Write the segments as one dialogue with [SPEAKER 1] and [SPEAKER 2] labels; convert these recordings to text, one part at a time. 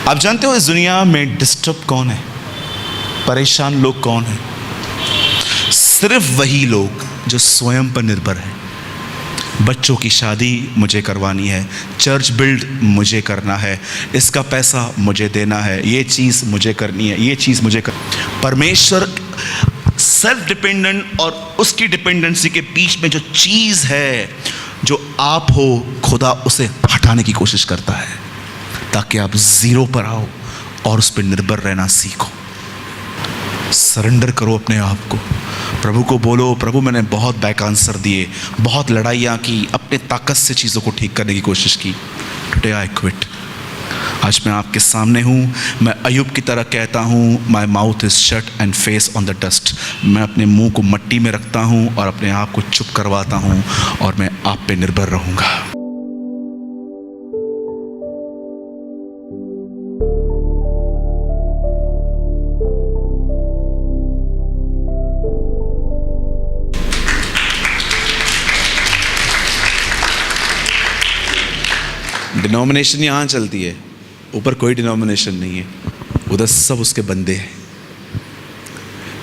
[SPEAKER 1] आप जानते हो इस दुनिया में डिस्टर्ब कौन है, परेशान लोग कौन है? सिर्फ वही लोग जो स्वयं पर निर्भर है। बच्चों की शादी मुझे करवानी है, चर्च बिल्ड मुझे करना है, इसका पैसा मुझे देना है, ये चीज़ मुझे करनी है, ये चीज़ मुझे कर। परमेश्वर सेल्फ डिपेंडेंट और उसकी डिपेंडेंसी के बीच में जो चीज़ है, जो आप हो, खुदा उसे हटाने की कोशिश करता है ताकि आप जीरो पर आओ और उस पर निर्भर रहना सीखो। सरेंडर करो अपने आप को, प्रभु को बोलो, प्रभु मैंने बहुत बैक आंसर दिए, बहुत लड़ाइयाँ की, अपने ताकत से चीज़ों को ठीक करने की कोशिश की। Today I quit. आज मैं आपके सामने हूँ, मैं अय्यूब की तरह कहता हूँ, my mouth is shut and face on the dust. मैं अपने मुंह को मिट्टी में रखता हूँ और अपने आप को चुप करवाता हूँ और मैं आप पे निर्भर रहूँगा। डिनोमिनेशन यहाँ चलती है, ऊपर कोई डिनोमिनेशन नहीं है, उधर सब उसके बंदे हैं।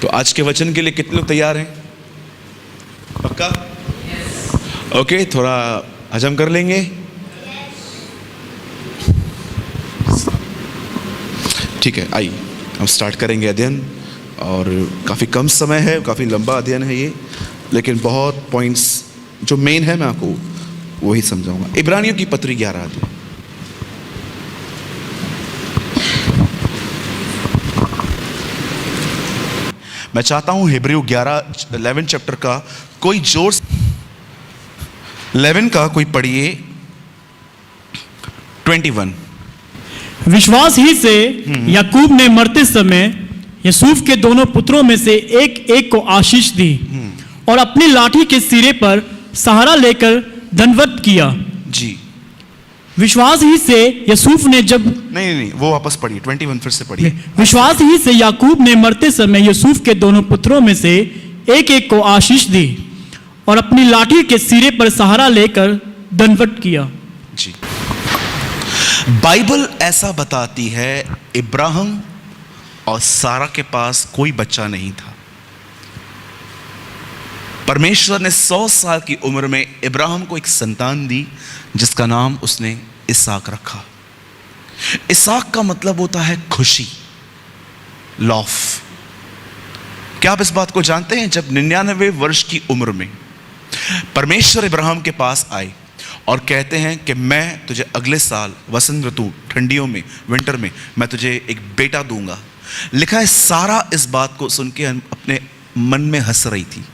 [SPEAKER 1] तो आज के वचन के लिए कितने लोग तैयार हैं? पक्का? ओके, थोड़ा हजम कर लेंगे। ठीक है, आइए हम स्टार्ट करेंगे अध्ययन। और काफ़ी कम समय है, काफ़ी लंबा अध्ययन है ये, लेकिन बहुत पॉइंट्स जो मेन है मैं आपको वही समझाऊंगा। इब्रानियों की पत्री 11 अध्याय। मैं चाहता हूं हिब्रू 11 चैप्टर का कोई जोर 11 का कोई पढ़िए 21।
[SPEAKER 2] विश्वास ही से याकूब ने मरते समय यूसुफ के दोनों पुत्रों में से एक एक को आशीष दी और अपनी लाठी के सिरे पर सहारा लेकर दंडवत किया।
[SPEAKER 1] जी,
[SPEAKER 2] विश्वास ही से यूसुफ ने जब
[SPEAKER 1] नहीं वो वापस पढ़िए, 21 फिर से पढ़िए।
[SPEAKER 2] विश्वास ही से याकूब ने मरते समय यूसुफ के दोनों पुत्रों में से एक एक को आशीष दी और अपनी लाठी के सिरे पर सहारा लेकर दंडवत किया।
[SPEAKER 1] जी, बाइबल ऐसा बताती है इब्राहिम और सारा के पास कोई बच्चा नहीं था। परमेश्वर ने 100 साल की उम्र में इब्राहिम को एक संतान दी जिसका नाम उसने इसहाक रखा। इसहाक का मतलब होता है खुशी, लॉफ। क्या आप इस बात को जानते हैं? जब 99 वर्ष की उम्र में परमेश्वर इब्राहिम के पास आए और कहते हैं कि मैं तुझे अगले साल वसंत ऋतु, ठंडियों में, विंटर में मैं तुझे एक बेटा दूंगा। लिखा है सारा इस बात को सुन के अपने मन में हंस रही थी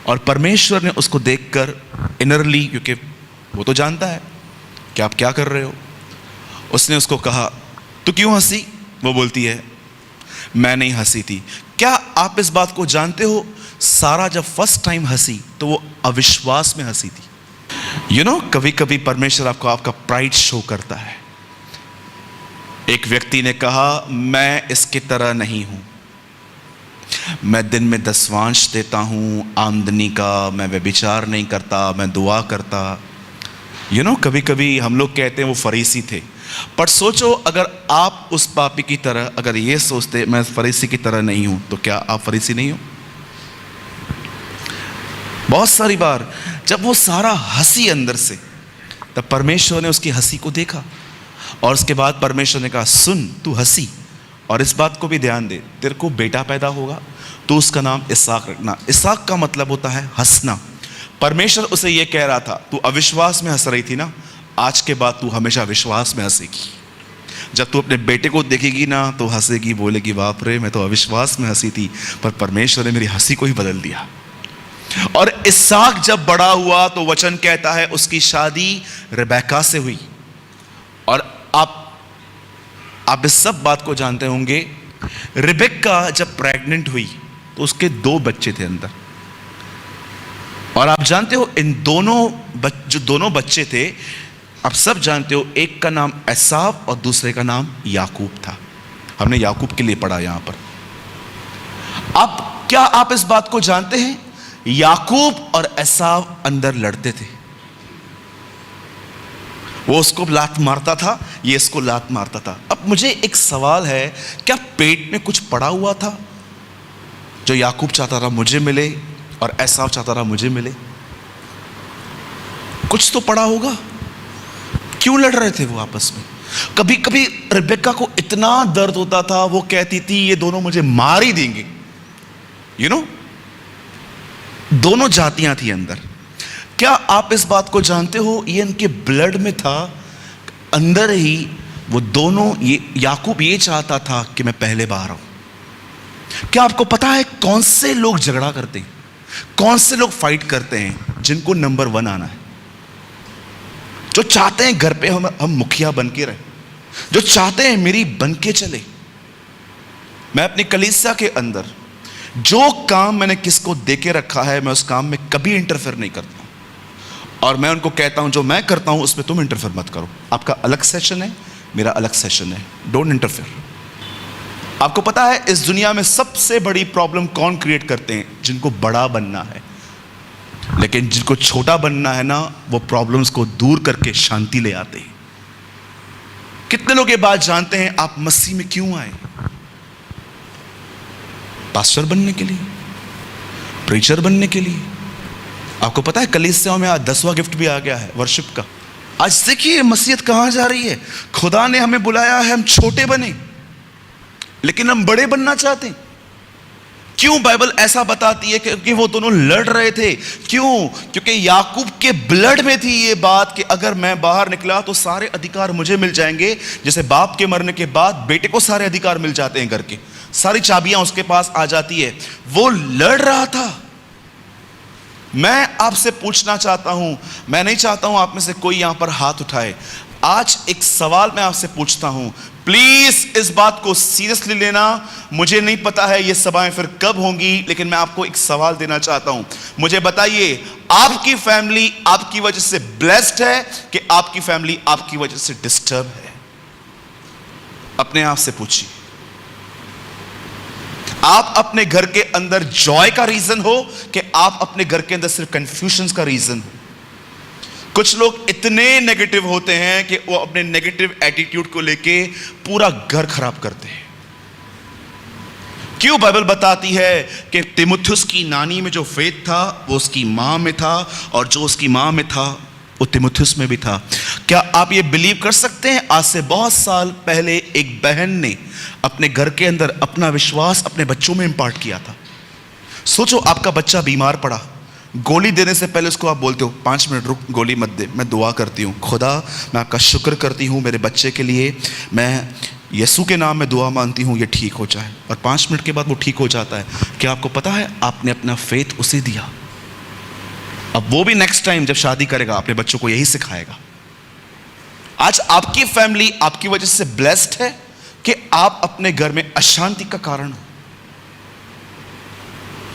[SPEAKER 1] और परमेश्वर ने उसको देखकर इनरली, क्योंकि वो तो जानता है कि आप क्या कर रहे हो, उसने उसको कहा तू क्यों हंसी? वो बोलती है मैं नहीं हंसी थी। क्या आप इस बात को जानते हो? सारा जब फर्स्ट टाइम हंसी तो वो अविश्वास में हंसी थी। कभी कभी परमेश्वर आपको आपका प्राइड शो करता है। एक व्यक्ति ने कहा मैं इसकी तरह नहीं हूं, मैं दिन में 10वांश देता हूं आमदनी का, मैं व्यभिचार नहीं करता, मैं दुआ करता। कभी कभी हम लोग कहते हैं वो फरीसी थे, पर सोचो अगर आप उस पापी की तरह अगर ये सोचते मैं फरीसी की तरह नहीं हूं, तो क्या आप फरीसी नहीं हो? बहुत सारी बार जब वो सारा हंसी अंदर से, तब परमेश्वर ने उसकी हंसी को देखा और उसके बाद परमेश्वर ने कहा सुन तू हंसी, और इस बात को भी ध्यान दे, तेरे को बेटा पैदा होगा तो उसका नाम इसहाक रखना। इसहाक का मतलब होता है हंसना। परमेश्वर उसे यह कह रहा था तू अविश्वास में हंस रही थी ना, आज के बाद तू हमेशा विश्वास में हंसेगी। जब तू अपने बेटे को देखेगी ना तो हंसेगी, बोलेगी बाप रे मैं तो अविश्वास में हंसी थी, पर परमेश्वर ने मेरी हंसी को ही बदल दिया। और इसहाक जब बड़ा हुआ तो वचन कहता है उसकी शादी रिबेका से हुई। और आप इस सब बात को जानते होंगे, रिबेका जब प्रेग्नेंट हुई तो उसके 2 बच्चे थे अंदर। और आप जानते हो इन जो दोनों बच्चे थे, आप सब जानते हो, एक का नाम एसाव और दूसरे का नाम याकूब था। हमने याकूब के लिए पढ़ा यहां पर। अब क्या आप इस बात को जानते हैं? याकूब और एसाव अंदर लड़ते थे। वो उसको लात मारता था, ये इसको लात मारता था। अब अब मुझे एक सवाल है, क्या पेट में कुछ पड़ा हुआ था जो याकूब चाहता था मुझे मिले और एसाव चाहता था मुझे मिले? कुछ तो पड़ा होगा। क्यों लड़ रहे थे वो आपस में? कभी कभी रिबेका को इतना दर्द होता था, वो कहती थी ये दोनों मुझे मार ही देंगे। यू नो, दोनों जातियां थी अंदर। क्या आप इस बात को जानते हो? ये इनके ब्लड में था, अंदर ही वो दोनों। ये याकूब ये चाहता था कि मैं पहले बाहर आऊं। क्या आपको पता है कौन से लोग झगड़ा करते हैं, कौन से लोग फाइट करते हैं? जिनको नंबर 1 आना है, जो चाहते हैं घर पे हम मुखिया बन के रहे, जो चाहते हैं मेरी बन के चले। मैं अपनी कलीसिया के अंदर जो काम मैंने किसको दे के रखा है, मैं उस काम में कभी इंटरफेयर नहीं करता हूं। और मैं उनको कहता हूं जो मैं करता हूं उसमें तुम इंटरफेयर मत करो। आपका अलग सेशन है, मेरा अलग सेशन है, डोंट इंटरफेयर। आपको पता है इस दुनिया में सबसे बड़ी प्रॉब्लम कौन क्रिएट करते हैं? जिनको बड़ा बनना है, लेकिन जिनको छोटा बनना है ना, वो प्रॉब्लम्स को दूर करके शांति ले आते हैं। कितने लोग ये बात जानते हैं आप मसीह में क्यों आए? पास्टर बनने के लिए, प्रीचर बनने के लिए। आपको पता है कलीसियाओं में आज 10वां गिफ्ट भी आ गया है, वर्शिप का। आज देखिए मसीहत कहां जा रही है। खुदा ने हमें बुलाया है हम छोटे बने, लेकिन हम बड़े बनना चाहते हैं। क्यों बाइबल ऐसा बताती है? क्योंकि वो दोनों लड़ रहे थे। क्यों? क्योंकि याकूब के ब्लड में थी ये बात कि अगर मैं बाहर निकला तो सारे अधिकार मुझे मिल जाएंगे। जैसे बाप के मरने के बाद बेटे को सारे अधिकार मिल जाते हैं घर के, सारी चाबियां उसके पास आ जाती है। वो लड़ रहा था। मैं आपसे पूछना चाहता हूं, मैं नहीं चाहता हूं आप में से कोई यहां पर हाथ उठाए। आज एक सवाल मैं आपसे पूछता हूं, प्लीज इस बात को सीरियसली लेना। मुझे नहीं पता है ये सभाएं फिर कब होंगी, लेकिन मैं आपको एक सवाल देना चाहता हूं। मुझे बताइए, आपकी फैमिली आपकी वजह से ब्लेस्ड है कि आपकी फैमिली आपकी वजह से डिस्टर्ब है? अपने आप से पूछिए। आप अपने घर के अंदर जॉय का रीजन हो कि आप अपने घर के अंदर सिर्फ कंफ्यूजन का रीजन हो? कुछ लोग इतने नेगेटिव होते हैं कि वो अपने नेगेटिव एटीट्यूड को लेके पूरा घर खराब करते हैं। क्यों? बाइबल बताती है कि तिमुथियुस की नानी में जो फेथ था वो उसकी मां में था, और जो उसकी मां में था वो तिमुथियुस में भी था। क्या आप ये बिलीव कर सकते हैं? आज से बहुत साल पहले एक बहन ने अपने घर के अंदर अपना विश्वास अपने बच्चों में इंपार्ट किया था। सोचो, आपका बच्चा बीमार पड़ा, गोली देने से पहले उसको आप बोलते हो 5 मिनट रुक, गोली मत दे, मैं दुआ करती हूँ। खुदा मैं आपका शुक्र करती हूँ मेरे बच्चे के लिए, मैं यीशु के नाम में दुआ मानती हूँ ये ठीक हो जाए। और 5 मिनट के बाद वो ठीक हो जाता है। क्या आपको पता है आपने अपना फेथ उसे दिया? अब वो भी नेक्स्ट टाइम जब शादी करेगा अपने बच्चों को यही सिखाएगा। आज आपकी फैमिली आपकी वजह से ब्लेस्ड है कि आप अपने घर में अशांति का कारण हो?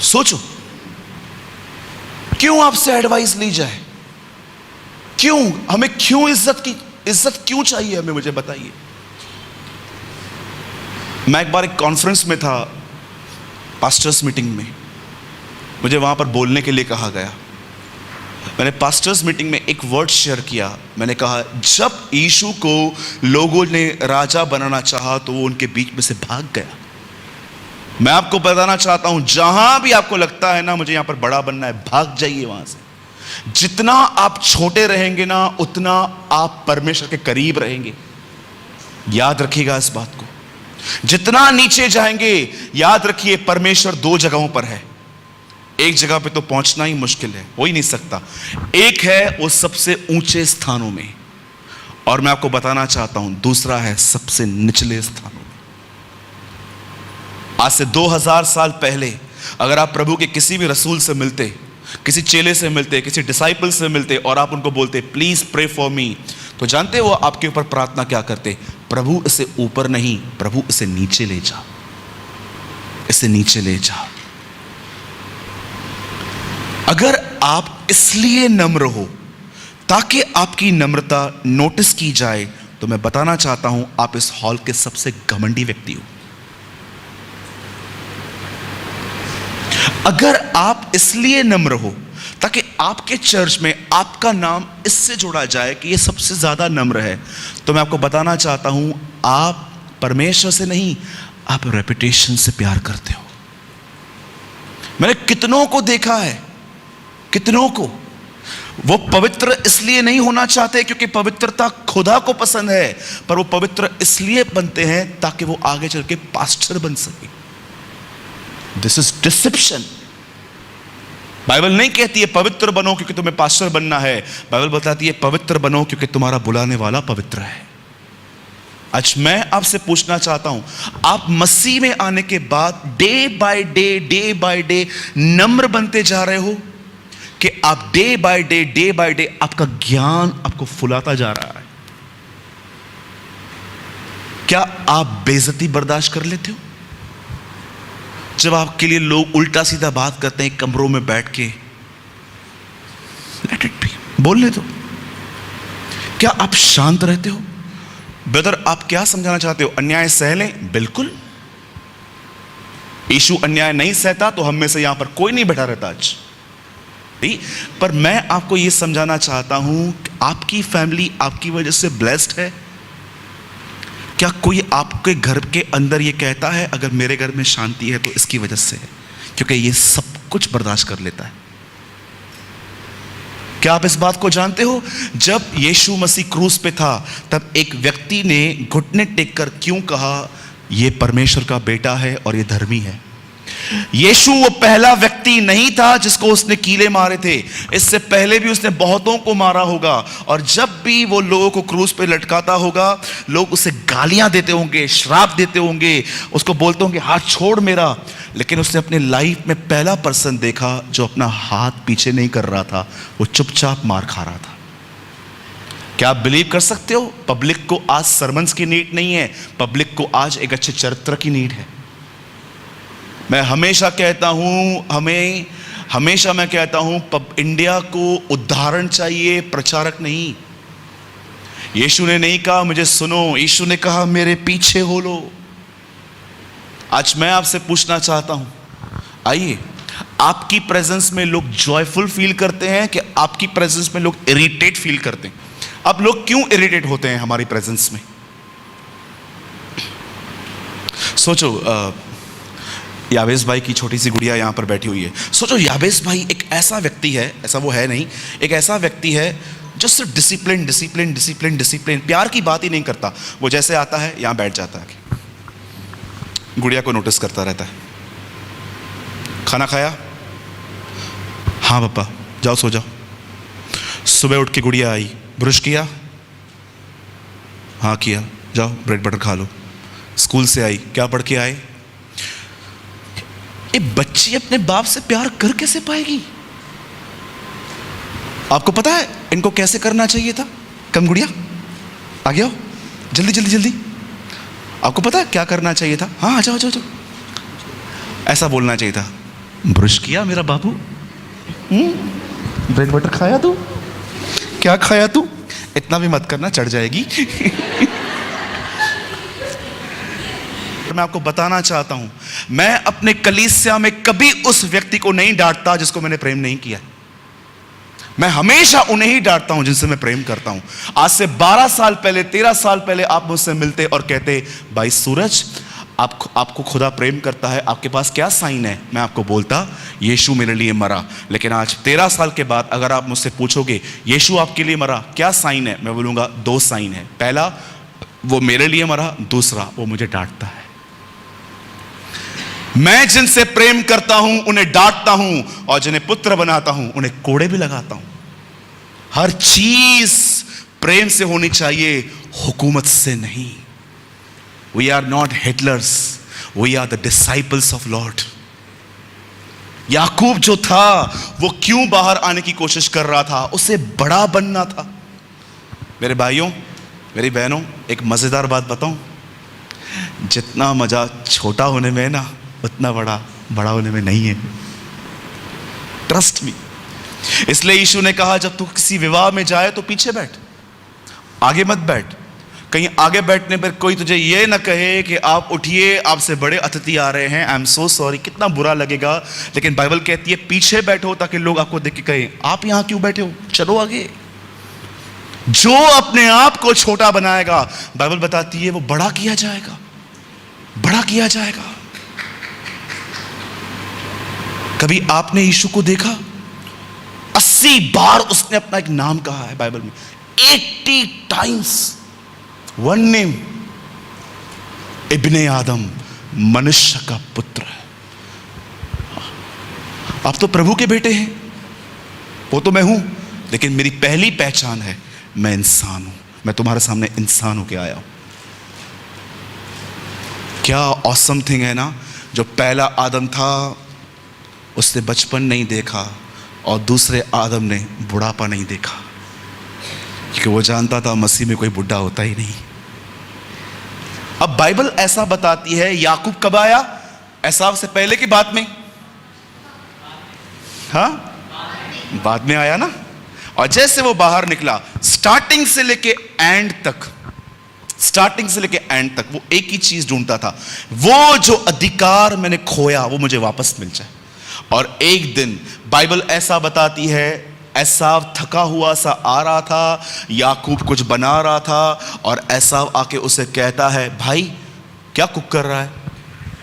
[SPEAKER 1] सोचो, क्यों आपसे एडवाइस ली जाए? क्यों हमें, क्यों इज्जत क्यों चाहिए हमें? मुझे बताइए। मैं एक बार एक कॉन्फ्रेंस में था, पास्टर्स मीटिंग में, मुझे वहां पर बोलने के लिए कहा गया। मैंने पास्टर्स मीटिंग में एक वर्ड शेयर किया। मैंने कहा, जब यीशु को लोगों ने राजा बनाना चाहा तो वो उनके बीच में से भाग गया। मैं आपको बताना चाहता हूं, जहां भी आपको लगता है ना मुझे यहां पर बड़ा बनना है, भाग जाइए वहां से। जितना आप छोटे रहेंगे ना, उतना आप परमेश्वर के करीब रहेंगे। याद रखिएगा इस बात को। जितना नीचे जाएंगे, याद रखिए परमेश्वर 2 जगहों पर है। एक जगह पे तो पहुंचना ही मुश्किल है, हो ही नहीं सकता। एक है वो सबसे ऊंचे स्थानों में, और मैं आपको बताना चाहता हूं दूसरा है सबसे निचले स्थानों में। आज से 2000 साल पहले अगर आप प्रभु के किसी भी रसूल से मिलते, किसी चेले से मिलते, किसी डिसाइपल से मिलते और आप उनको बोलते प्लीज प्रे फॉर मी, तो जानते वो आपके ऊपर प्रार्थना क्या करते? प्रभु इसे ऊपर नहीं, प्रभु इसे नीचे ले जा, इसे नीचे ले जा। अगर आप इसलिए नम्र हो ताकि आपकी नम्रता नोटिस की जाए, तो मैं बताना चाहता हूं आप इस हॉल के सबसे घमंडी व्यक्ति हो। अगर आप इसलिए नम्र हो ताकि आपके चर्च में आपका नाम इससे जोड़ा जाए कि ये सबसे ज्यादा नम्र है, तो मैं आपको बताना चाहता हूं आप परमेश्वर से नहीं, आप रेपुटेशन से प्यार करते हो। मैंने कितनों को देखा है, कितनों को, वो पवित्र इसलिए नहीं होना चाहते क्योंकि पवित्रता खुदा को पसंद है, पर वो पवित्र इसलिए बनते हैं ताकि वो आगे चल के पास्टर बन सके। This is dissipation. बाइबल नहीं कहती है पवित्र बनो क्योंकि तुम्हें पास्टर बनना है, बाइबल बताती है पवित्र बनो क्योंकि तुम्हारा बुलाने वाला पवित्र है। आज मैं आपसे पूछना चाहता हूं, आप मसीह में आने के बाद डे बाय डे नम्र बनते जा रहे हो कि आप डे बाय डे आपका ज्ञान आपको फुलाता जा रहा है? क्या आप बेइज्जती बर्दाश्त कर लेते हो? जब आपके लिए लोग उल्टा सीधा बात करते हैं कमरों में बैठ के, लेट इट बी, बोलने दो। क्या आप शांत रहते हो? ब्रदर, आप क्या समझाना चाहते हो? अन्याय सह लें? बिल्कुल। यीशु अन्याय नहीं सहता तो हम में से यहां पर कोई नहीं बैठा रहता आज। पर मैं आपको यह समझाना चाहता हूं कि आपकी फैमिली आपकी वजह से ब्लेस्ड है। क्या कोई आपके घर के अंदर यह कहता है अगर मेरे घर में शांति है तो इसकी वजह से है, क्योंकि यह सब कुछ बर्दाश्त कर लेता है? क्या आप इस बात को जानते हो? जब यीशु मसीह क्रूस पे था तब एक व्यक्ति ने घुटने टेक कर क्यों कहा, यह परमेश्वर का बेटा है और यह धर्मी है? यीशु वो पहला व्यक्ति नहीं था जिसको उसने कीले मारे थे, इससे पहले भी उसने बहुतों को मारा होगा। और जब भी वो लोगों को क्रूस पे लटकाता होगा, लोग उसे गालियां देते होंगे, श्राप देते होंगे, उसको बोलते होंगे हाथ छोड़ मेरा, लेकिन उसने अपने लाइफ में पहला पर्सन देखा जो अपना हाथ पीछे नहीं कर रहा था, वो चुपचाप मार खा रहा था। क्या आप बिलीव कर सकते हो? पब्लिक को आज सरमन्स की नीड नहीं है, पब्लिक को आज एक अच्छे चरित्र की नीड है। मैं हमेशा कहता हूं इंडिया को उदाहरण चाहिए, प्रचारक नहीं। यीशु ने नहीं कहा मुझे सुनो, यीशु ने कहा मेरे पीछे हो लो। आज मैं आपसे पूछना चाहता हूं, आइए, आपकी प्रेजेंस में लोग जॉयफुल फील करते हैं कि आपकी प्रेजेंस में लोग इरिटेट फील करते हैं? अब लोग क्यों इरिटेट होते हैं हमारी प्रेजेंस में? सोचो, याबेस भाई की छोटी सी गुड़िया यहां पर बैठी हुई है। सोचो, याबेस भाई एक ऐसा व्यक्ति है, ऐसा वो है नहीं, एक ऐसा व्यक्ति है जो सिर्फ डिसिप्लिन, प्यार की बात ही नहीं करता। वो जैसे आता है यहां बैठ जाता है, गुड़िया को नोटिस करता रहता है। खाना खाया? हाँ पापा, जाओ सो जाओ। सुबह उठ के गुड़िया आई, ब्रश किया? हाँ किया, जाओ ब्रेड बटर खा लो। स्कूल से आई, क्या पढ़ के आए? ये बच्ची अपने बाप से प्यार कर कैसे पाएगी? आपको पता है इनको कैसे करना चाहिए था? कम गुड़िया, आगे आओ, जल्दी। आपको पता है क्या करना चाहिए था? हाँ जाओ। ऐसा बोलना चाहिए था, ब्रश किया मेरा बाबू? ब्रेड बटर खाया तू? क्या खाया तू? इतना भी मत करना, चढ़ जाएगी। मैं आपको बताना चाहता हूं, मैं अपने कलीसिया में कभी उस व्यक्ति को नहीं डांटता जिसको मैंने प्रेम नहीं किया। मैं हमेशा उन्हें ही डांटता हूं जिनसे मैं प्रेम करता हूं। आज से 12 साल पहले, 13 साल पहले आप मुझसे मिलते और कहते, भाई सूरज, आपको खुदा प्रेम करता है, आपके पास क्या साइन है? मैं आपको बोलता, यीशु मेरे लिए मरा। लेकिन आज 13 साल के बाद अगर आप मुझसे पूछोगे यीशु आपके लिए मरा, क्या साइन है? मैं बोलूंगा 2 साइन है। पहला, वो मेरे लिए मरा, दूसरा, वो मुझे डांटता है। मैं जिनसे प्रेम करता हूं उन्हें डांटता हूं, और जिन्हें पुत्र बनाता हूं उन्हें कोड़े भी लगाता हूं। हर चीज प्रेम से होनी चाहिए, हुकूमत से नहीं। We are not Hitlers, we are the disciples of lord. Yakub जो था वो क्यों बाहर आने की कोशिश कर रहा था? उसे बड़ा बनना था। मेरे भाइयों, मेरी बहनों, एक मजेदार बात बताऊं, जितना मजा छोटा होने में है ना, उतना बड़ा होने में नहीं है। Trust me. इसलिए यीशु ने कहा जब तू किसी विवाह में जाए तो पीछे बैठ, आगे मत बैठ। कहीं आगे बैठने पर कोई तुझे ये ना कहे कि आप उठिए, आपसे बड़े अतिथि आ रहे हैं, आई एम सो सॉरी, कितना बुरा लगेगा। लेकिन बाइबल कहती है पीछे बैठो ताकि लोग आपको देख के कहें आप यहां क्यों बैठे हो, चलो आगे। जो अपने आप को छोटा बनाएगा, बाइबल बताती है वो बड़ा किया जाएगा। बड़ा किया जाएगा। कभी आपने यीशु को देखा? 80 बार उसने अपना एक नाम कहा है बाइबल में, 80 टाइम्स वन नेम, इब्ने आदम, मनुष्य का पुत्र है। आप तो प्रभु के बेटे हैं, वो तो मैं हूं, लेकिन मेरी पहली पहचान है मैं इंसान हूं। मैं तुम्हारे सामने इंसान होके आया हूं। क्या ऑसम थिंग है ना। जो पहला आदम था उसने बचपन नहीं देखा और दूसरे आदम ने बुढ़ापा नहीं देखा, क्योंकि वो जानता था मसीह में कोई बुढ़ा होता ही नहीं। अब बाइबल ऐसा बताती है, याकूब कब आया? एसाव से पहले की बात में? हाँ, बाद में आया ना। और जैसे वो बाहर निकला, स्टार्टिंग से लेके एंड तक, स्टार्टिंग से लेके एंड तक वो एक ही चीज ढूंढता था, वो जो अधिकार मैंने खोया वो मुझे वापस मिल जाए। और एक दिन बाइबल ऐसा बताती है, एसाव थका हुआ सा आ रहा था, याकूब कुछ बना रहा था, और एसाव आके उसे कहता है, भाई क्या कुक कर रहा है?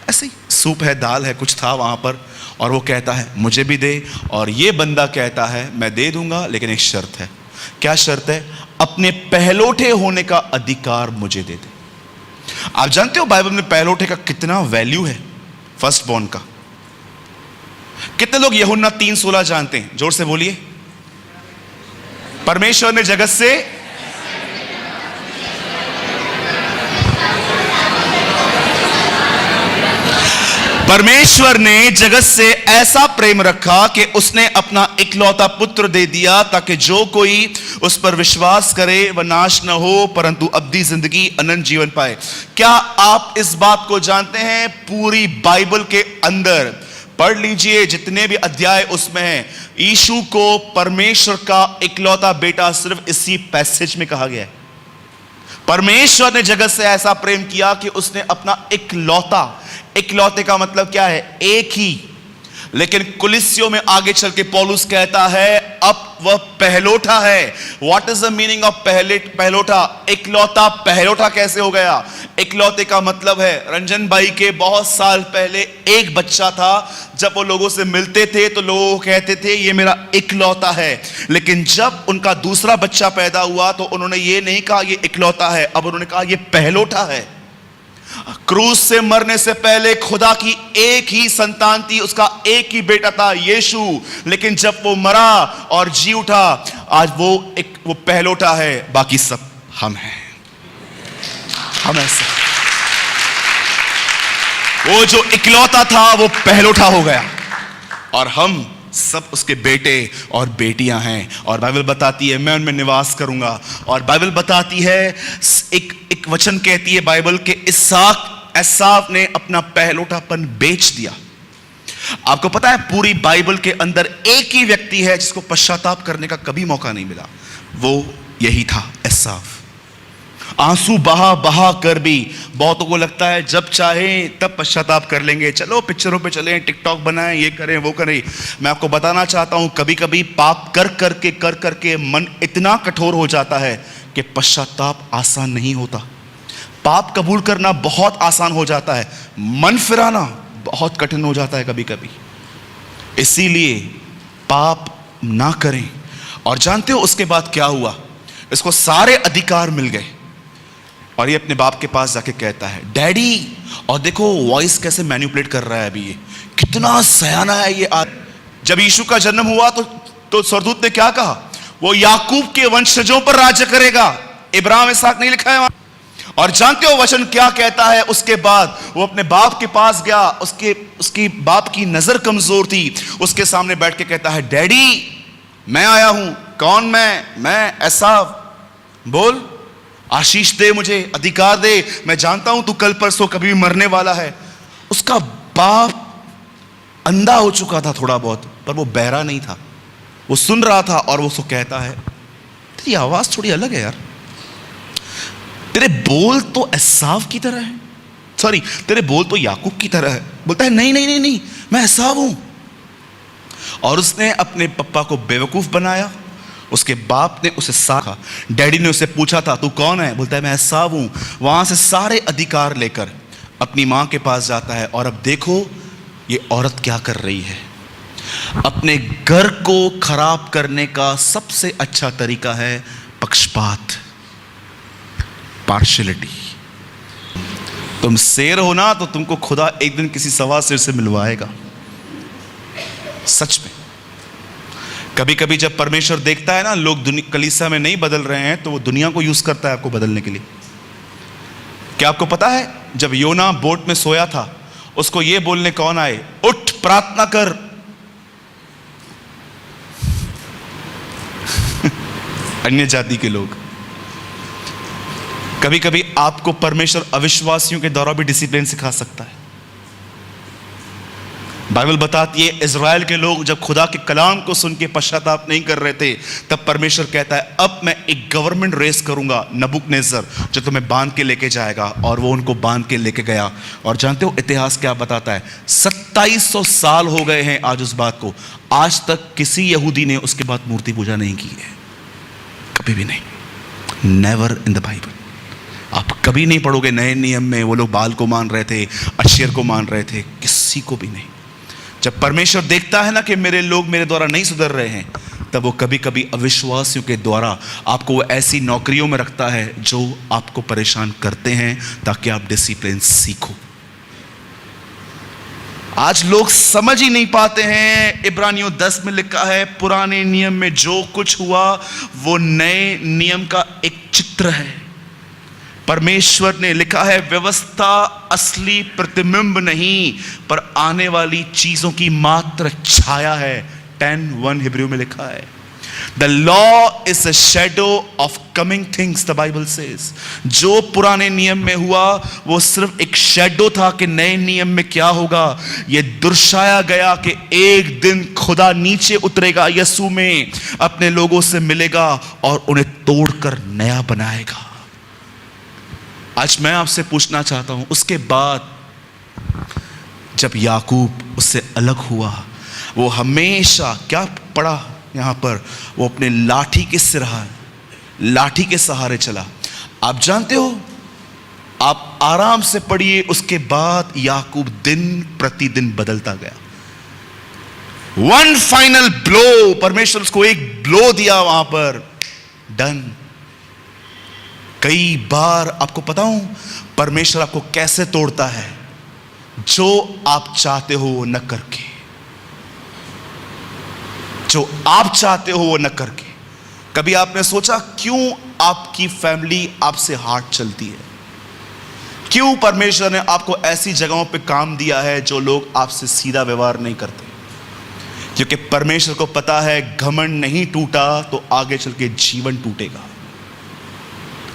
[SPEAKER 1] ऐसे ही सूप है, दाल है, कुछ था वहां पर। और वो कहता है मुझे भी दे। और ये बंदा कहता है मैं दे दूंगा, लेकिन एक शर्त है। क्या शर्त है? अपने पहलोठे होने का अधिकार मुझे दे दे। आप जानते हो बाइबल में पहलोठे का कितना वैल्यू है? फर्स्ट बॉर्न का। कितने लोग यूहन्ना 3:16 जानते हैं? जोर से बोलिए। परमेश्वर ने जगत से जगत से ऐसा प्रेम रखा कि उसने अपना इकलौता पुत्र दे दिया, ताकि जो कोई उस पर विश्वास करे वह नाश न हो परंतु अब्दी जिंदगी, अनंत जीवन पाए। क्या आप इस बात को जानते हैं? पूरी बाइबल के अंदर पढ़ लीजिए, जितने भी अध्याय उसमें हैं, यीशु को परमेश्वर का इकलौता बेटा सिर्फ इसी पैसेज में कहा गया है। परमेश्वर ने जगत से ऐसा प्रेम किया कि उसने अपना इकलौता, इकलौते का मतलब क्या है? एक ही। लेकिन कुलिस्सियों में आगे चल के पौलुस कहता है अब वह पहलोठा है। What is the meaning of पहलोठा? इकलौता पहलोठा कैसे हो गया? इकलौते का मतलब है, रंजन भाई के बहुत साल पहले एक बच्चा था, जब वो लोगों से मिलते थे तो लोग कहते थे ये मेरा इकलौता है। लेकिन जब उनका दूसरा बच्चा पैदा हुआ तो उन्होंने ये नहीं कहा ये इकलौता है, अब उन्होंने कहा ये पहलोठा है। क्रूस से मरने से पहले खुदा की एक ही संतान थी, उसका एक ही बेटा था यीशु। लेकिन जब वो मरा और जी उठा, आज वो पहलोठा है, बाकी सब हम हैं। हम ऐसे, वो जो इकलौता था वो पहलोठा हो गया और हम सब उसके बेटे और बेटियां हैं। और बाइबल बताती है मैं उनमें निवास करूंगा। और बाइबल बताती है, एक वचन कहती है बाइबल के, एसाव ने अपना पहलोठापन बेच दिया। आपको पता है पूरी बाइबल के अंदर एक ही व्यक्ति है जिसको पश्चाताप करने का कभी मौका नहीं मिला, वो यही था एसाव। आंसू बहा बहा कर भी बहुतों को लगता है जब चाहे तब पश्चाताप कर लेंगे, चलो पिक्चरों पे चलें, टिकटॉक बनाएं, ये करें वो करें। मैं आपको बताना चाहता हूं कभी कभी पाप कर करके मन इतना कठोर हो जाता है कि पश्चाताप आसान नहीं होता। पाप कबूल करना बहुत आसान हो जाता है, मन फिराना बहुत कठिन हो जाता है कभी कभी। इसीलिए पाप ना करें। और जानते हो उसके बाद क्या हुआ? इसको सारे अधिकार मिल गए और ये अपने बाप के पास जाके कहता है डैडी। और देखो वॉइस कैसे मैनिपुलेट कर रहा है अभी, ये कितना सयाना है ये। जब यीशु का जन्म हुआ तो स्वर्गदूत ने क्या कहा? वो याकूब के वंशजों पर राज्य करेगा। इब्राहिम इसहाक नहीं लिखा है वहां। और जानते हो वचन क्या कहता है? उसके बाद वो अपने बाप के पास गया, उसकी बाप की नजर कमजोर थी, उसके सामने बैठ के कहता है डैडी मैं आया हूं। कौन? मैं एसाव। बोल, आशीष दे, मुझे अधिकार दे, मैं जानता हूं तू कल परसों कभी भी मरने वाला है। उसका बाप अंधा हो चुका था थोड़ा बहुत, पर वो बहरा नहीं था, वो सुन रहा था। और वो उसको कहता है तेरी आवाज थोड़ी अलग है यार, तेरे बोल तो एसाव की तरह है, सॉरी तेरे बोल तो याकूब की तरह है। बोलता है नहीं नहीं नहीं नहीं, मैं एसाव हूं। और उसने अपने पप्पा को बेवकूफ बनाया। उसके बाप ने उसे साखा। डैडी ने उसे पूछा था तू कौन है? बोलता है मैं एसाव हूं। वहां से सारे अधिकार लेकर अपनी मां के पास जाता है और अब देखो ये औरत क्या कर रही है। अपने घर को खराब करने का सबसे अच्छा तरीका है पक्षपात, पार्शियलिटी। तुम शेर हो ना तो तुमको खुदा एक दिन किसी सवा शेर से मिलवाएगा। सच में कभी कभी जब परमेश्वर देखता है ना लोग कलीसिया में नहीं बदल रहे हैं तो वो दुनिया को यूज करता है आपको बदलने के लिए। क्या आपको पता है जब योना बोट में सोया था उसको ये बोलने कौन आए, उठ प्रार्थना कर। अन्य जाति के लोग। कभी कभी आपको परमेश्वर अविश्वासियों के द्वारा भी डिसिप्लिन सिखा सकता है। बाइबल बताती है इज़राइल के लोग जब खुदा के कलाम को सुन के पश्चाताप नहीं कर रहे थे तब परमेश्वर कहता है अब मैं एक गवर्नमेंट रेस करूंगा, नबूकदनेस्सर, जो तुम्हें बांध के लेके जाएगा। और वो उनको बांध के लेके गया। और जानते हो इतिहास क्या बताता है, 2700 साल हो गए हैं आज उस बात को। आज तक किसी यहूदी ने उसके बाद मूर्ति पूजा नहीं की है, कभी भी नहीं। Never in the Bible. आप कभी नहीं पढ़ोगे नए नियम में वो लोग बाल को मान रहे थे, अशेर को मान रहे थे, किसी को भी नहीं। जब परमेश्वर देखता है ना कि मेरे लोग मेरे द्वारा नहीं सुधर रहे हैं तब वो कभी कभी अविश्वासियों के द्वारा आपको वो ऐसी नौकरियों में रखता है जो आपको परेशान करते हैं ताकि आप डिसिप्लिन सीखो। आज लोग समझ ही नहीं पाते हैं। इब्रानियों 10 में लिखा है पुराने नियम में जो कुछ हुआ वो नए नियम का एक चित्र है। परमेश्वर ने लिखा है व्यवस्था असली प्रतिबिंब नहीं पर आने वाली चीजों की मात्र छाया है। 10:1 हिब्रू में लिखा है the law is a shadow of coming things, the Bible says. जो पुराने नियम में हुआ वो सिर्फ एक शैडो था कि नए नियम में क्या होगा। ये दर्शाया गया कि एक दिन खुदा नीचे उतरेगा यीशु में, अपने लोगों से मिलेगा और उन्हें तोड़कर नया बनाएगा। आज मैं आपसे पूछना चाहता हूं उसके बाद जब याकूब उससे अलग हुआ वो हमेशा क्या पढ़ा यहां पर, वो अपने लाठी के सहारे चला। आप जानते हो, आप आराम से पढ़िए, उसके बाद याकूब दिन प्रतिदिन बदलता गया। वन फाइनल ब्लो, परमेश्वर उसको एक ब्लो दिया वहां पर, डन। कई बार आपको पता हूं परमेश्वर आपको कैसे तोड़ता है, जो आप चाहते हो वो न करके, जो आप चाहते हो वो न करके। कभी आपने सोचा क्यों आपकी फैमिली आपसे हार्ड चलती है? क्यों परमेश्वर ने आपको ऐसी जगहों पे काम दिया है जो लोग आपसे सीधा व्यवहार नहीं करते? क्योंकि परमेश्वर को पता है घमंड नहीं टूटा तो आगे चल के जीवन टूटेगा।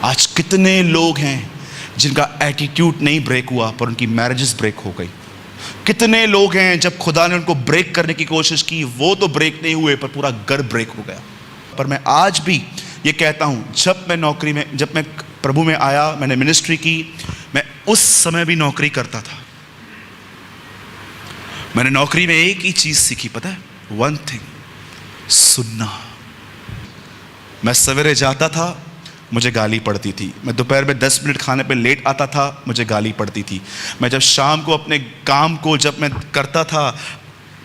[SPEAKER 1] आज कितने लोग हैं जिनका एटीट्यूड नहीं ब्रेक हुआ पर उनकी मैरिजेस ब्रेक हो गई। कितने लोग हैं जब खुदा ने उनको ब्रेक करने की कोशिश की वो तो ब्रेक नहीं हुए पर पूरा घर ब्रेक हो गया। पर मैं आज भी ये कहता हूं, जब मैं प्रभु में आया, मैंने मिनिस्ट्री की, मैं उस समय भी नौकरी करता था। मैंने नौकरी में एक ही चीज सीखी, पता है? वन थिंग, सुनना। मैं सवेरे जाता था, मुझे गाली पड़ती थी। मैं दोपहर में 10 मिनट खाने पे लेट आता था, मुझे गाली पड़ती थी। मैं जब शाम को अपने काम को जब मैं करता था,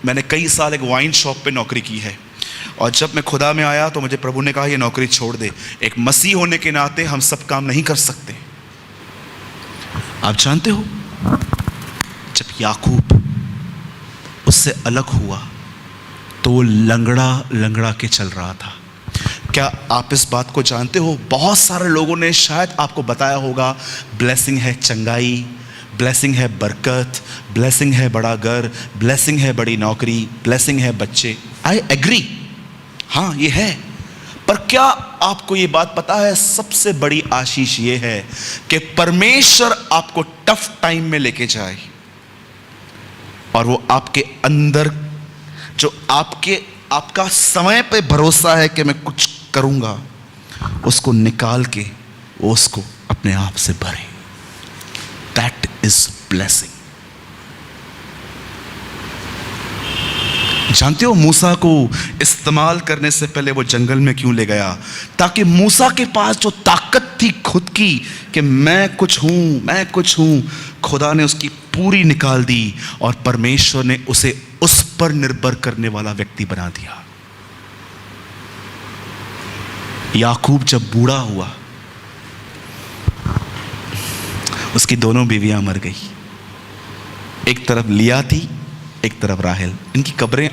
[SPEAKER 1] मैंने कई साल एक वाइन शॉप पे नौकरी की है। और जब मैं खुदा में आया तो मुझे प्रभु ने कहा ये नौकरी छोड़ दे। एक मसीह होने के नाते हम सब काम नहीं कर सकते। आप जानते हो, जब याकूब उससे अलग हुआ तो वो लंगड़ा के चल रहा था। क्या आप इस बात को जानते हो? बहुत सारे लोगों ने शायद आपको बताया होगा ब्लेसिंग है चंगाई, ब्लेसिंग है बरकत, ब्लेसिंग है बड़ा घर, ब्लेसिंग है बड़ी नौकरी, ब्लेसिंग है बच्चे। आई एग्री, हाँ ये है। पर क्या आपको ये बात पता है, सबसे बड़ी आशीष ये है कि परमेश्वर आपको टफ टाइम में लेके जाए और वो आपके अंदर जो आपका समय पे भरोसा है कि मैं कुछ करूंगा, उसको निकाल के वो उसको अपने आप से भरे। That is blessing. जानते हो मूसा को इस्तेमाल करने से पहले वो जंगल में क्यों ले गया? ताकि मूसा के पास जो ताकत थी खुद की कि मैं कुछ हूं, खुदा ने उसकी पूरी निकाल दी और परमेश्वर ने उसे उस पर निर्भर करने वाला व्यक्ति बना दिया। याकूब जब बूढ़ा हुआ, उसकी दोनों बीवियां मर गई। एक तरफ लिया थी, एक तरफ राहेल। इनकी कब्रें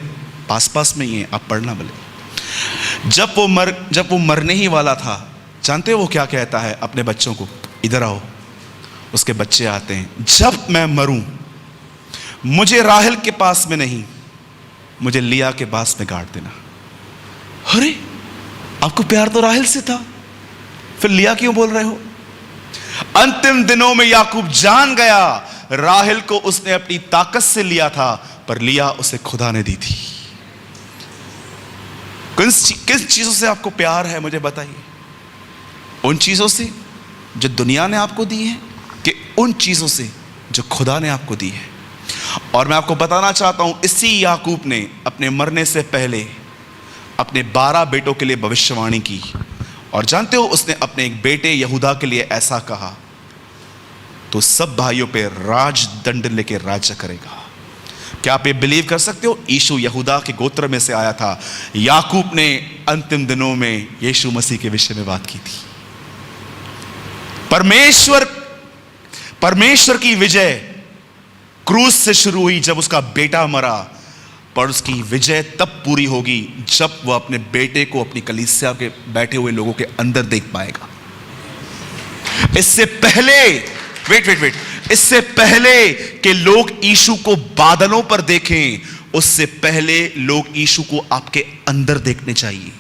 [SPEAKER 1] पास पास में ही हैं, आप पढ़ना भले। जब वो मरने ही वाला था, जानते हो वो क्या कहता है अपने बच्चों को? इधर आओ। उसके बच्चे आते हैं, जब मैं मरूं मुझे राहेल के पास में नहीं, मुझे लिया के पास में गाड़ देना। अरे आपको प्यार तो राहेल से था, फिर लिया क्यों बोल रहे हो? अंतिम दिनों में याकूब जान गया राहेल को उसने अपनी ताकत से लिया था, पर लिया उसे खुदा ने दी थी। किस चीजों से आपको प्यार है मुझे बताइए? उन चीजों से जो दुनिया ने आपको दी है कि उन चीजों से जो खुदा ने आपको दी है? और मैं आपको बताना चाहता हूं, इसी याकूब ने अपने मरने से पहले अपने 12 बेटों के लिए भविष्यवाणी की। और जानते हो उसने अपने एक बेटे यहूदा के लिए ऐसा कहा, तो सब भाइयों पे राजदंड लेके राज्य करेगा। क्या आप ये बिलीव कर सकते हो? यीशु यहूदा के गोत्र में से आया था। याकूब ने अंतिम दिनों में यीशु मसीह के विषय में बात की थी। परमेश्वर की विजय क्रूस से शुरू हुई जब उसका बेटा मरा, पर उसकी विजय तब पूरी होगी जब वह अपने बेटे को अपनी कलीसिया के बैठे हुए लोगों के अंदर देख पाएगा। इससे पहले इससे पहले कि लोग यीशु को बादलों पर देखें, उससे पहले लोग यीशु को आपके अंदर देखने चाहिए।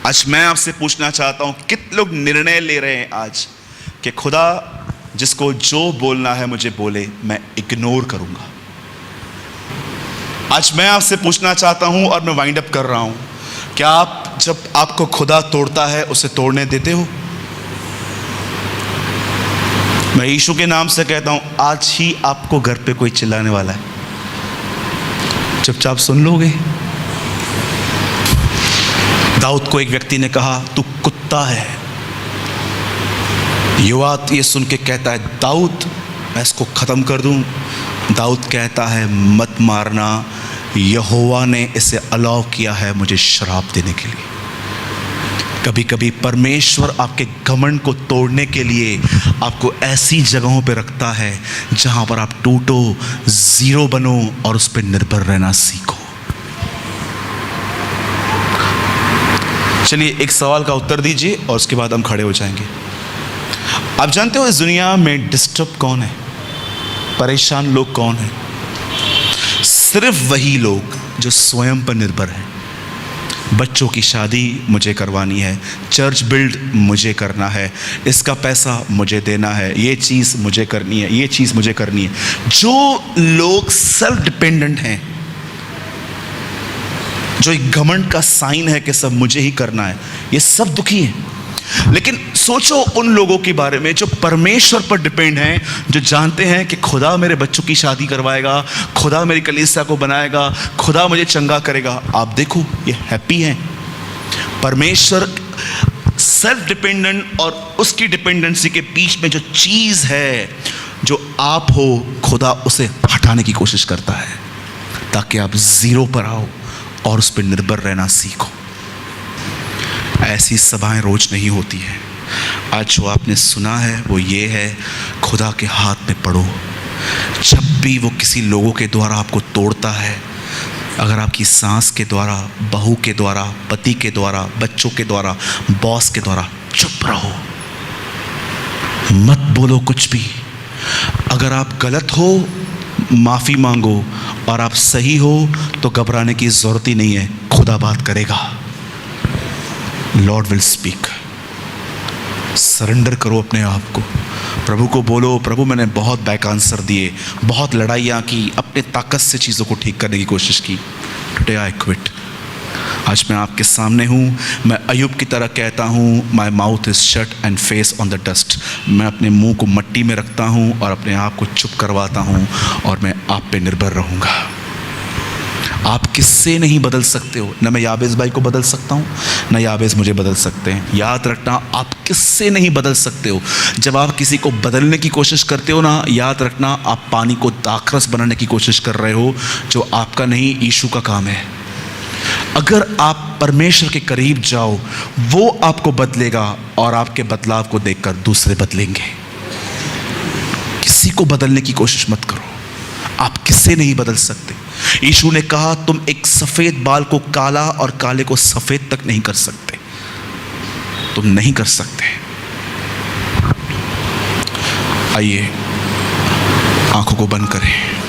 [SPEAKER 1] आज मैं आपसे पूछना चाहता हूं, कितने लोग निर्णय ले रहे हैं आज कि खुदा जिसको जो बोलना है मुझे बोले, मैं इग्नोर करूंगा। आज मैं आपसे पूछना चाहता हूं और मैं वाइंड अप कर रहा हूं, क्या आप जब आपको खुदा तोड़ता है उसे तोड़ने देते हो? मैं यीशु के नाम से कहता हूं, आज ही आपको घर पे कोई चिल्लाने वाला है, चुपचाप सुन लोगे? दाऊद को एक व्यक्ति ने कहा, तू कुत्ता है। युवात ये सुन के कहता है, दाऊद मैं इसको खत्म कर दूं। दाऊद कहता है, मत मारना, यहोवा ने इसे अलाउ किया है मुझे श्राप देने के लिए। कभी कभी परमेश्वर आपके घमंड को तोड़ने के लिए आपको ऐसी जगहों पे रखता है जहां पर आप टूटो, जीरो बनो और उस पर निर्भर रहना सीखो। चलिए एक सवाल का उत्तर दीजिए और उसके बाद हम खड़े हो जाएंगे। आप जानते हो इस दुनिया में डिस्टर्ब कौन है? परेशान लोग कौन हैं? सिर्फ वही लोग जो स्वयं पर निर्भर हैं। बच्चों की शादी मुझे करवानी है, चर्च बिल्ड मुझे करना है, इसका पैसा मुझे देना है, ये चीज़ मुझे करनी है, ये चीज़ मुझे करनी है। जो लोग सेल्फ डिपेंडेंट हैं, जो एक घमंड का साइन है कि सब मुझे ही करना है, ये सब दुखी हैं। लेकिन सोचो उन लोगों के बारे में जो परमेश्वर पर डिपेंड हैं, जो जानते हैं कि खुदा मेरे बच्चों की शादी करवाएगा, खुदा मेरी कलीसिया को बनाएगा, खुदा मुझे चंगा करेगा। आप देखो ये हैप्पी हैं। परमेश्वर सेल्फ डिपेंडेंट और उसकी डिपेंडेंसी के बीच में जो चीज़ है जो आप हो, खुदा उसे हटाने की कोशिश करता है ताकि आप जीरो पर आओ और उस पर निर्भर रहना सीखो। ऐसी सभाएं रोज नहीं होती हैं। आज जो आपने सुना है वो ये है, खुदा के हाथ में पड़ो। जब भी वो किसी लोगों के द्वारा आपको तोड़ता है, अगर आपकी सास के द्वारा, बहू के द्वारा, पति के द्वारा, बच्चों के द्वारा, बॉस के द्वारा, चुप रहो, मत बोलो कुछ भी। अगर आप गलत हो माफ़ी मांगो और आप सही हो तो घबराने की ज़रूरत ही नहीं है, खुदा बात करेगा। Lord will speak. सरेंडर करो अपने आप को, प्रभु को बोलो, प्रभु मैंने बहुत बैक आंसर दिए, बहुत लड़ाइयाँ की, अपने ताकत से चीज़ों को ठीक करने की कोशिश की। Today I quit. आज मैं आपके सामने हूँ। मैं अय्यूब की तरह कहता हूँ, my mouth is shut and face on the dust. मैं अपने मुंह को मट्टी में रखता हूँ और अपने आप को चुप करवाता हूँ और मैं आप पे निर्भर रहूँगा। आप किससे नहीं बदल सकते हो। न मैं याबेस भाई को बदल सकता हूँ, न याबेस मुझे बदल सकते हैं। याद रखना, आप किससे नहीं बदल सकते हो। जब आप किसी को बदलने की कोशिश करते हो ना, याद रखना आप पानी को दाखरस बनाने की कोशिश कर रहे हो, जो आपका नहीं, यीशु का काम है। अगर आप परमेश्वर के करीब जाओ, वो आपको बदलेगा और आपके बदलाव को देखकर दूसरे बदलेंगे। किसी को बदलने की कोशिश मत करो, आप किससे नहीं बदल सकते। यीशु ने कहा, तुम एक सफेद बाल को काला और काले को सफेद तक नहीं कर सकते। तुम नहीं कर सकते। आइए आंखों को बंद करें।